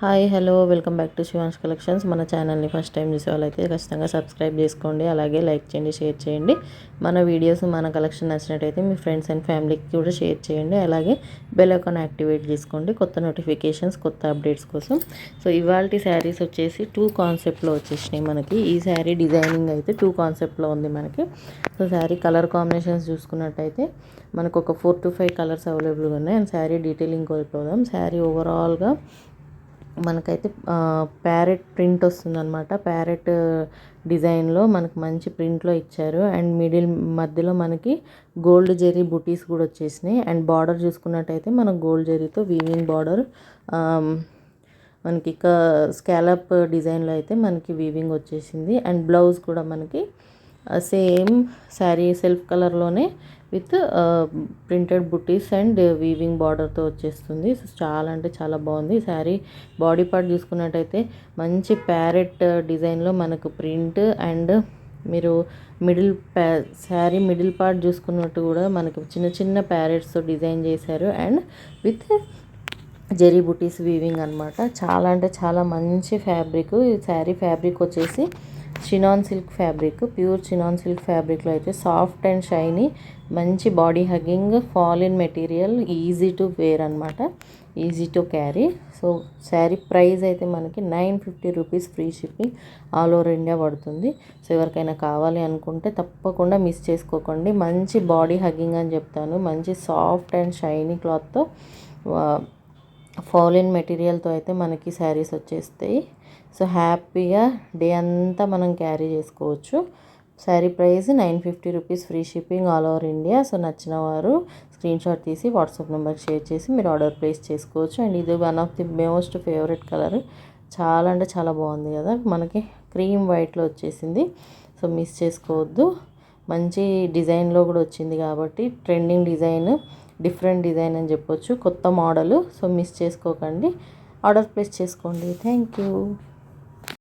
Hi hello welcome back to Shivansh collections. మన ఛానల్ని first time చూసే వాళ్ళైతే ఖచ్చితంగా సబ్స్క్రైబ్ చేసుకోండి, అలాగే లైక్ చేయండి, షేర్ చేయండి. మన వీడియోస్ మన కలెక్షన్ నచ్చినట్టయితే మీ ఫ్రెండ్స్ అండ్ ఫ్యామిలీకి కూడా షేర్ చేయండి. అలాగే బెల్ ఐకాన్ యాక్టివేట్ చేసుకోండి కొత్త నోటిఫికేషన్స్, కొత్త అప్డేట్స్ కోసం. సో ఇవాల్టి శారీస్ వచ్చేసి 2 కాన్సెప్ట్లో వచ్చేసినాయి మనకి. ఈ శారీ డిజైనింగ్ అయితే 2 కాన్సెప్ట్లో ఉంది మనకి. సో శారీ కలర్ కాంబినేషన్స్ చూసుకున్నట్టయితే మనకు ఒక 4 to 5 కలర్స్ అవైలబుల్గా ఉన్నాయి. అండ్ శారీ డీటెయిలింగ్ కోల్పోదాం. శారీ ఓవరాల్గా మనకైతే ప్యారెట్ ప్రింట్ వస్తుందన్నమాట. ప్యారెట్ డిజైన్లో మనకు మంచి ప్రింట్లో ఇచ్చారు. అండ్ మధ్యలో మనకి గోల్డ్ జెరీ బుటీస్ కూడా వచ్చేసినాయి. అండ్ బార్డర్ చూసుకున్నట్టయితే మనకు గోల్డ్ జెరీతో వీవింగ్ బార్డర్, మనకి ఇక స్కాలప్ డిజైన్లో అయితే మనకి వీవింగ్ వచ్చేసింది. అండ్ బ్లౌజ్ కూడా మనకి సేమ్ శారీ సెల్ఫ్ కలర్లోనే with printed buttis and weaving బార్డర్తో వచ్చేస్తుంది. సో చాలా అంటే చాలా బాగుంది. శారీ బాడీ పార్ట్ చూసుకున్నట్టయితే మంచి ప్యారెట్ డిజైన్లో మనకు ప్రింట్, అండ్ మీరు శారీ మిడిల్ పార్ట్ చూసుకున్నట్టు కూడా మనకు చిన్న చిన్న ప్యారెట్స్తో డిజైన్ చేశారు. And with zari butis weaving అనమాట. చాలా అంటే చాలా మంచి ఫ్యాబ్రిక్. ఈ శారీ ఫ్యాబ్రిక్ వచ్చేసి chinon silk fabric, pure chinon silk ఫ్యాబ్రిక్లో అయితే సాఫ్ట్ అండ్ షైనీ, మంచి body hugging, fall in material, easy to wear అనమాట, easy to carry. So sari price అయితే మనకి 950 rupees, free shipping all over India పడుతుంది. సో ఎవరికైనా కావాలి అనుకుంటే తప్పకుండా మిస్ చేసుకోకండి. మంచి బాడీ హగ్గింగ్ అని చెప్తాను, మంచి సాఫ్ట్ అండ్ షైనీ క్లాత్తో, ఫాల్ ఇన్ మెటీరియల్తో అయితే మనకి శారీస్ వచ్చేస్తాయి. సో హ్యాపీగా డే అంతా మనం క్యారీ చేసుకోవచ్చు. Sari price 950 rupees, free shipping all over India. So నచ్చిన వారు స్క్రీన్ షాట్ తీసి వాట్సాప్ నెంబర్కి షేర్ చేసి మీరు ఆర్డర్ ప్లేస్ చేసుకోవచ్చు. అండ్ ఇది one of the most favourite colour, చాలా అంటే చాలా బాగుంది కదా, మనకి క్రీమ్ వైట్లో వచ్చేసింది. సో మిస్ చేసుకోవద్దు. మంచి డిజైన్లో కూడా వచ్చింది కాబట్టి ట్రెండింగ్ డిజైన్, డిఫరెంట్ డిజైన్ అని చెప్పొచ్చు, కొత్త మోడలు. సో మిస్ చేసుకోకండి, ఆర్డర్ ప్లేస్ చేసుకోండి. Thank you.